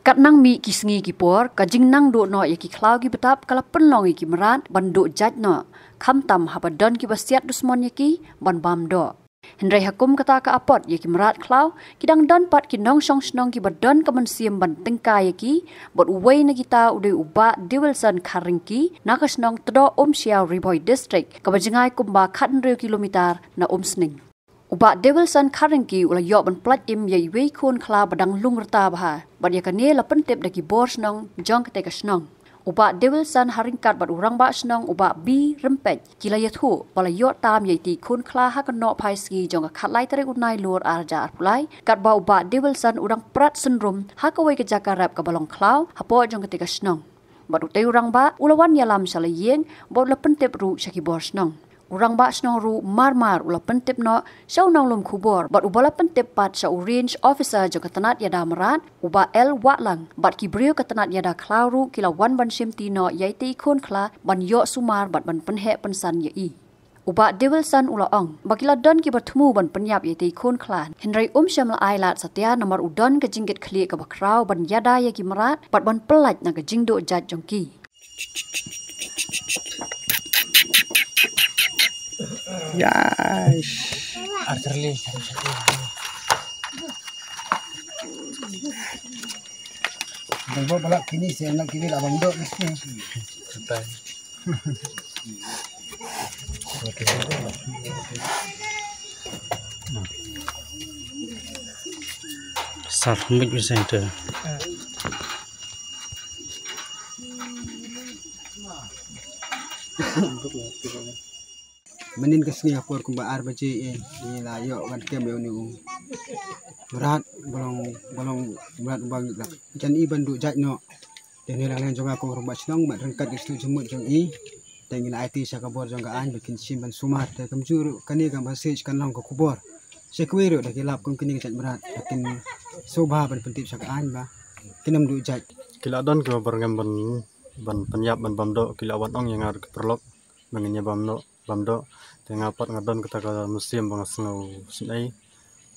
kat nang mi ki sengi ki por ka jing nang do no ye ki klau ki betap kala penlong ye ki merat ban do jaj no kham tam habadon ki basiat dusmon ye ki ban bam do Hendrai hakum kata ka apot ye ki merat klau kidang don pat ki nong song snong ki badon ka siam ban tengka ye ki bot wei na kita udai uba Dewelson Karingki nakas nong tdo Xiao Riboy district ka bajengai kumba khat 100 kilometer na sning Uba Dewelson Karingki ula yok ban plat im ye wei khun khla badang lung rta bah bad ya kane la pentep daki bor snong jong kate ka snong Uba Dewelson Haringkat bad urang ba snong uba bi rempet kila ya thu bala yok tam ye ti khun khla ha ka no phai ski jong ka khatlai tare unai lur arja arpulai kat ba uba Dewelson urang prat syndrome ha ka wei ka jakarap ka balong klau hapo jong kate ka snong bad utai urang ba ulawan yalam salayeng bot la pentep ru shaki bor snong Urang ba snong ru mar ula pentip no syau nang lum kubor bat ubala pentip pat syau range officer jo katanat yada merat uba el watlang bat kibrio katanat yada klauru kila wan ban simti no yaiti khon khla ban yo sumar bat ban penhe pensan ye i uba Dewelson ula ong bakila don ki bertemu ban penyap yaiti khon khla Henry syamla ailat satya nomor udon ke jinggit khli ka bakrau ban yada ye ki merat bat ban pelaj na ke jingdo jat jongki Yes. Arterly. Bawa balak kini saya nak kini abang dok ni. Betul. Submit center. Menin ke sini aku kumba ar baje ni la yo kan kem yo ni berat bolong berat bang lah jan i bandu jaj no dan ni lang jong aku rumah senong mak rengkat istu jemut jong i tengin IT sakabor jong ka an bikin simban sumar te kamjuru kani kam message kan long ko kubor sekwiro dak ilap kum kini jaj berat bikin sobha ban pentip sak an ba kinam du jaj Kila don ke berngam ban penyap ban bamdo kila wan ong yang ar perlok mengenya bamdo tengah pat ngadon kita ke musim bang sengau sinai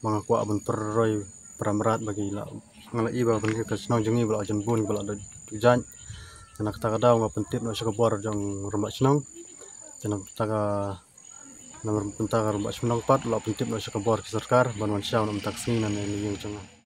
bang aku abun perroy pramrat bagi la ngalai ba ban ke senong jengi bala jan bun bala do tujan tenak ta kadau ngapun tip no sakabor jong rumah senong tenak ta ka nomor pentaka rumah senong pat la pun tip no sakabor sarkar ban wan syau nam taksini nan ni yang jong